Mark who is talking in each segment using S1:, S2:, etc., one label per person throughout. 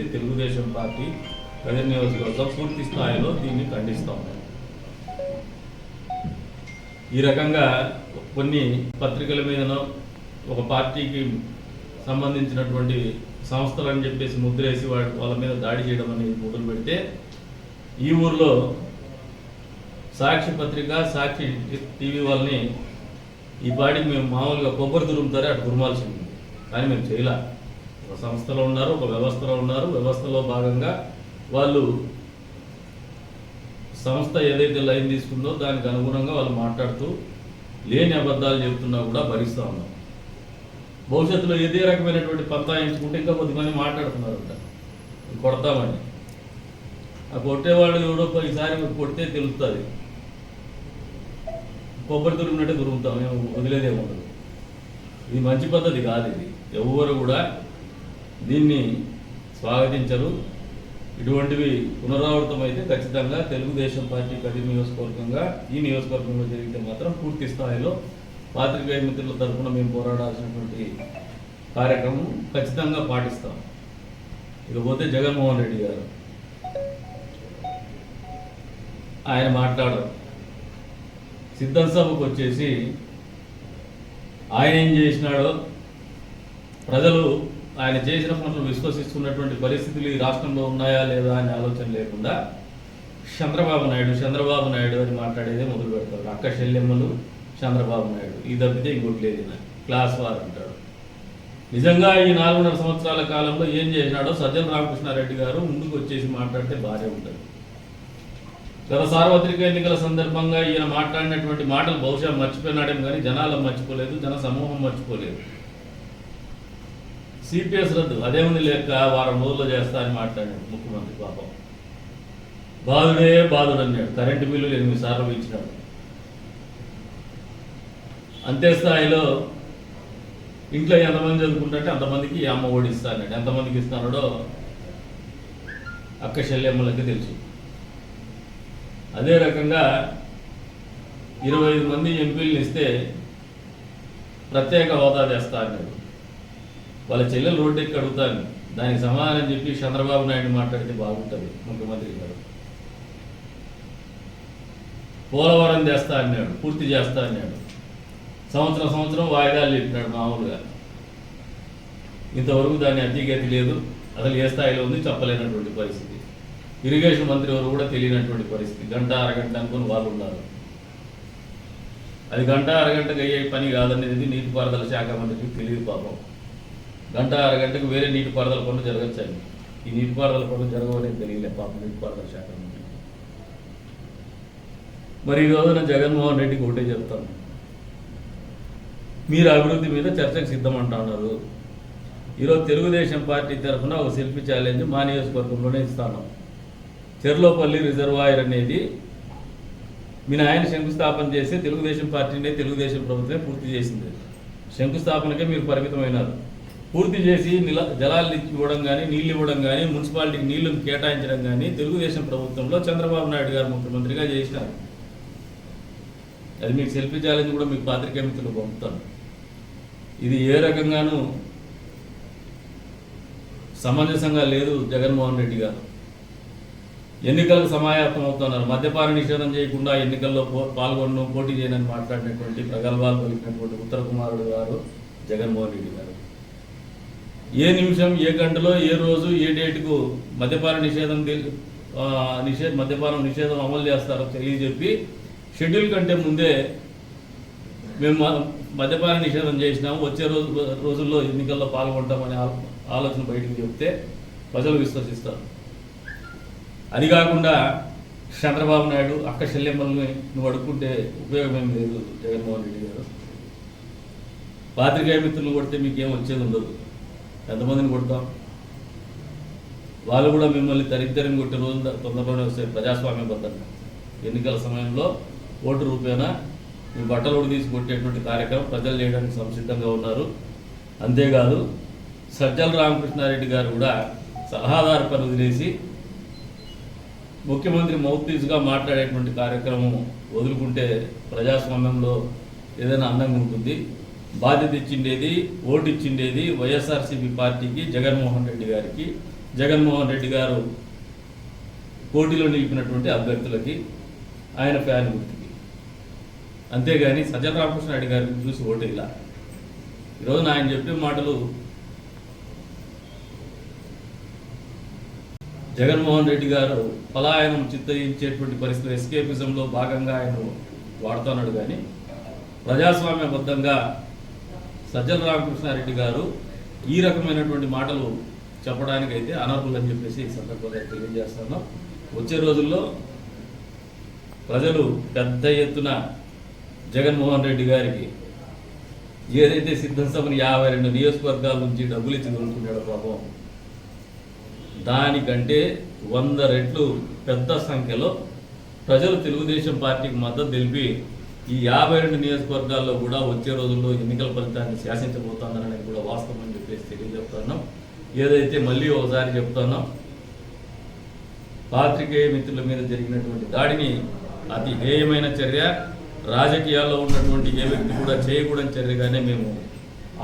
S1: జరిగింది. తెలుగుదేశం పార్టీ కదిరి నియోజకవర్గం పూర్తి స్థాయిలో దీన్ని ఖండిస్తాం. ఈ రకంగా కొన్ని పత్రికల మీదనో ఒక పార్టీకి సంబంధించినటువంటి సంస్థలని చెప్పేసి ముద్రేసి వాళ్ళ మీద దాడి చేయడం అనేది మొదలు పెడితే ఈ ఊర్లో సాక్షి పత్రిక, సాక్షి టీవీ వాళ్ళని ఈ పార్టీకి మేము మామూలుగా కొబ్బరి తురుముతారే అటు తురుమాల్సింది, కానీ మేము చేయలే. ఒక సంస్థలో ఉన్నారు, ఒక వ్యవస్థలో ఉన్నారు. వ్యవస్థలో భాగంగా వాళ్ళు సంస్థ ఏదైతే లైన్ తీసుకుందో దానికి అనుగుణంగా వాళ్ళు మాట్లాడుతూ లేని అబద్ధాలు చెప్తున్నా కూడా భరిస్తూ ఉన్నాం. భవిష్యత్తులో ఏదే రకమైనటువంటి పంతా ఎంచుకుంటే ఇంకా కొద్దిమంది మాట్లాడుతున్నారంట కొడతామని. ఆ కొట్టేవాళ్ళు ఎవడో ఈసారి కొడితే తెలుస్తుంది. కొబ్బరి తురిమినట్టే తురుగుతాం, మేము వదిలేదేముండదు. ఇది మంచి పద్ధతి కాదు. ఇది ఎవరు కూడా దీన్ని స్వాగతించరు. ఇటువంటివి పునరావృతమైతే ఖచ్చితంగా తెలుగుదేశం పార్టీ కదిరి నియోజకవర్గంగా ఈ నియోజకవర్గంలో జరిగితే మాత్రం పూర్తి స్థాయిలో పాత్రికేయ మిత్రుల తరఫున మేము పోరాడాల్సినటువంటి కార్యక్రమం ఖచ్చితంగా పాటిస్తాం. ఇకపోతే జగన్మోహన్ రెడ్డి గారు ఆయన మాట్లాడరు. సిద్ధం సభకు వచ్చేసి ఆయన ఏం చేసినాడో ప్రజలు ఆయన చేసిన పనులు విశ్వసిస్తున్నటువంటి పరిస్థితులు ఈ రాష్ట్రంలో ఉన్నాయా లేదా అనే ఆలోచన లేకుండా చంద్రబాబు నాయుడు అని మాట్లాడేదే మొదలు పెడతారు. అక్క చెల్లెమ్మలు చంద్రబాబు నాయుడు, ఈ తప్పితే ఇంకోటి లేదు. క్లాస్ వార్ అంటాడు. నిజంగా ఈ 4.5 సంవత్సరాల కాలంలో ఏం చేసినాడో సజ్జల రామకృష్ణారెడ్డి గారు ముందుకు వచ్చేసి మాట్లాడితే బాగా ఉంటుంది. గత సార్వత్రిక ఎన్నికల సందర్భంగా ఈయన మాట్లాడినటువంటి మాటలు బహుశా మర్చిపోయినాడేమో కానీ జనాలు మర్చిపోలేదు, జన సమూహం మర్చిపోలేదు. సిపిఎస్ రద్దు అదేముంది లేక వారం రోజుల్లో చేస్తా అని మాట్లాడాడు ముఖ్యమంత్రి. పాపం బాధుడు అన్నాడు. కరెంటు బిల్లులు 8 సార్లు ఇచ్చినాడు. అంతే స్థాయిలో ఇంట్లో ఎంతమంది చదువుకుంటే అంతమందికి అమ్మ ఒడి ఇస్తా అన్నాడు. ఎంతమందికి ఇస్తున్నాడో అక్క శల్యమ్మలకి తెలుసు. అదే రకంగా 25 మంది ఎంపీలను ఇస్తే ప్రత్యేక హోదా చేస్తా అన్నాడు. వాళ్ళ చెల్లెలు రోడ్డు ఎక్కి అడుగుతాను, దానికి సమాధానం చెప్పి చంద్రబాబు నాయుడు మాట్లాడితే బాగుంటుంది ముఖ్యమంత్రి గారు. పోలవరం చేస్తా అన్నాడు, పూర్తి చేస్తా అన్నాడు. సంవత్సరం వాయిదాలు చెప్పినాడు మామూలుగా. ఇంతవరకు దాన్ని అతిగతి లేదు, అసలు ఏ స్థాయిలో ఉంది చెప్పలేనటువంటి పరిస్థితి. ఇరిగేషన్ మంత్రి ఎవరు కూడా తెలియనటువంటి పరిస్థితి. గంట అరగంట అనుకుని వాళ్ళు ఉన్నారు. అది గంట అరగంటకు అయ్యే పని కాదనేది నీటిపారుదల శాఖ మంత్రికి తెలియదు పాపం. గంట అరగంటకు వేరే నీటిపారుదల పనులు జరగచ్చండి. ఈ నీటిపారుదల పనులు జరగవనేది తెలియలే పాపం నీటిపారుదల శాఖ మంత్రి. మరి ఈ రోజున జగన్మోహన్ రెడ్డికి ఒకటే చెప్తాను, మీరు అభివృద్ధి మీద చర్చకు సిద్ధమంటున్నారు. ఈరోజు తెలుగుదేశం పార్టీ తరఫున ఒక సెల్ఫీ ఛాలెంజ్ మా నియోజకవర్గంలోనే ఇస్తాను. చెర్లోపల్లి రిజర్వాయర్ అనేది మీ నాయన శంకుస్థాపన చేసి తెలుగుదేశం పార్టీనే తెలుగుదేశం ప్రభుత్వమే పూర్తి చేసింది. శంకుస్థాపనకే మీరు పరిమితమైనారు. పూర్తి చేసి జలాలు ఇవ్వడం కానీ, నీళ్ళు ఇవ్వడం కానీ, మున్సిపాలిటీకి నీళ్లు కేటాయించడం కానీ తెలుగుదేశం ప్రభుత్వంలో చంద్రబాబు నాయుడు గారు ముఖ్యమంత్రిగా చేసినారు. అది మీకు సెల్ఫీ ఛాలెంజ్ కూడా మీకు పాత్రికేయ మిత్రులు పంపుతాను. ఇది ఏ రకంగానూ సమంజసంగా లేదు. జగన్మోహన్ రెడ్డి గారు ఎన్నికలకు సమాయత్తం అవుతున్నారు. మద్యపాన నిషేధం చేయకుండా ఎన్నికల్లో పాల్గొనడం, పోటీ చేయనని మాట్లాడినటువంటి ప్రగల్భాలు పలికినటువంటి ఉత్తర కుమారుడు గారు జగన్మోహన్ రెడ్డి గారు ఏ నిమిషం, ఏ గంటలో, ఏ రోజు, ఏ డేటుకు మద్యపాన నిషేధం అమలు చేస్తారో తెలియజెప్పి షెడ్యూల్ కంటే ముందే మేము మద్యపాన నిషేధం చేసినాము, వచ్చే రోజుల్లో ఎన్నికల్లో పాల్గొంటామనే ఆలోచన బయటకు చెప్తే ప్రజలు విశ్వసిస్తారు. అది కాకుండా చంద్రబాబు నాయుడు అక్క శల్యమ్మల్ని నువ్వు అడుక్కుంటే ఉపయోగం లేదు. జగన్మోహన్ రెడ్డి గారు పాత్రికేయ మిత్రులు కొడితే మీకేం వచ్చేది ఉండదు. ఎంతమందిని కొడతాం? వాళ్ళు కూడా మిమ్మల్ని దరిద్రం కొట్టే రోజులు తొందరలోనే వస్తాయి. ప్రజాస్వామ్యబద్ధంగా ఎన్నికల సమయంలో ఓటు రూపేణా మీ బట్టలు తీసి కొట్టేటువంటి కార్యక్రమం ప్రజలు చేయడానికి సంసిద్ధంగా ఉన్నారు. అంతేకాదు సజ్జల రామకృష్ణారెడ్డి గారు కూడా సలహాదారు పని వదిలేసి ముఖ్యమంత్రి మౌత్పీస్గా మాట్లాడేటువంటి కార్యక్రమం వదులుకుంటే ప్రజాస్వామ్యంలో ఏదైనా అందంగా ఉంటుంది. బాధ్యత ఇచ్చిండేది, ఓటు ఇచ్చిండేది వైఎస్ఆర్సీపీ పార్టీకి, జగన్మోహన్ రెడ్డి గారికి. జగన్మోహన్ రెడ్డి గారు పోటీలో నిలిపినటువంటి అభ్యర్థులకి ఆయన ఫ్యాన్ గుర్తుకి, అంతేగాని సజ్జల రామకృష్ణారెడ్డి గారిని చూసి ఓటేలా. ఈరోజు ఆయన చెప్పే మాటలు జగన్మోహన్ రెడ్డి గారు పలాయనం చిత్తయించేటువంటి పరిస్థితులు ఎస్కేపిజంలో భాగంగా ఆయన వాడుతున్నాడు. కానీ ప్రజాస్వామ్యబద్ధంగా సజ్జల రామకృష్ణారెడ్డి గారు ఈ రకమైనటువంటి మాటలు చెప్పడానికైతే అనర్హులని చెప్పేసి ఈ సందర్భంగా తెలియజేస్తున్నాం. వచ్చే రోజుల్లో ప్రజలు పెద్ద ఎత్తున జగన్మోహన్ రెడ్డి గారికి ఏదైతే సిద్ధం సభని 52 నియోజకవర్గాల నుంచి డబ్బులు ఇచ్చి దొరుకుతున్నాడో పాపం, దానికంటే 100 రెట్లు పెద్ద సంఖ్యలో ప్రజలు తెలుగుదేశం పార్టీకి మద్దతు తెలిపి ఈ 52 నియోజకవర్గాల్లో కూడా వచ్చే రోజుల్లో ఎన్నికల ఫలితాన్ని శాసించబోతోందనేది కూడా వాస్తవం అని చెప్పేసి తెలియజెప్తున్నాం. ఏదైతే మళ్ళీ ఒకసారి చెప్తున్నాం, పాత్రికేయ మిత్రుల మీద జరిగినటువంటి దాడిని అతి హేయమైన చర్య, రాజకీయాల్లో ఉన్నటువంటి ఏ వ్యక్తి కూడా చేయకూడని చర్యగానే మేము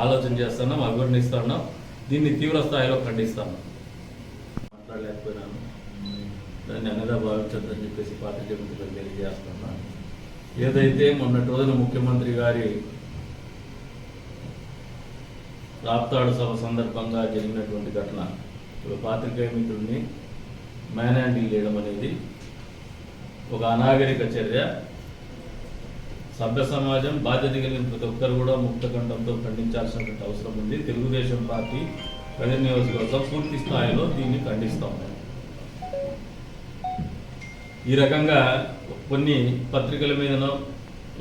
S1: ఆలోచన చేస్తున్నాం, అభివర్ణిస్తున్నాం. దీన్ని తీవ్ర స్థాయిలో ఖండిస్తాము. మాట్లాడలేకపోయినాను, దాన్ని అన్నదా భావించద్దని చెప్పేసి పాత్రికేయ మిత్రులకు తెలియజేస్తున్నాను. ఏదైతే మొన్నటి రోజున ముఖ్యమంత్రి గారి రాప్తాడు సభ సందర్భంగా జరిగినటువంటి ఘటన, పాత్రికేయ మిత్రుడిని మ్యాన్ హ్యాండిల్ చేయడం అనేది ఒక అనాగరిక చర్య. సభ్య సమాజం, బాధ్యత కలిగిన ప్రతి ఒక్కరు కూడా ముక్తకంఠంతో ఖండించాల్సినటువంటి అవసరం ఉంది. తెలుగుదేశం పార్టీ ప్రజల నియోజకవర్గం పూర్తి స్థాయిలో దీన్ని ఖండిస్తాం. ఈ రకంగా కొన్ని పత్రికల మీదనో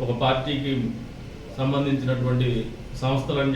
S1: ఒక పార్టీకి సంబంధించినటువంటి సంస్థలని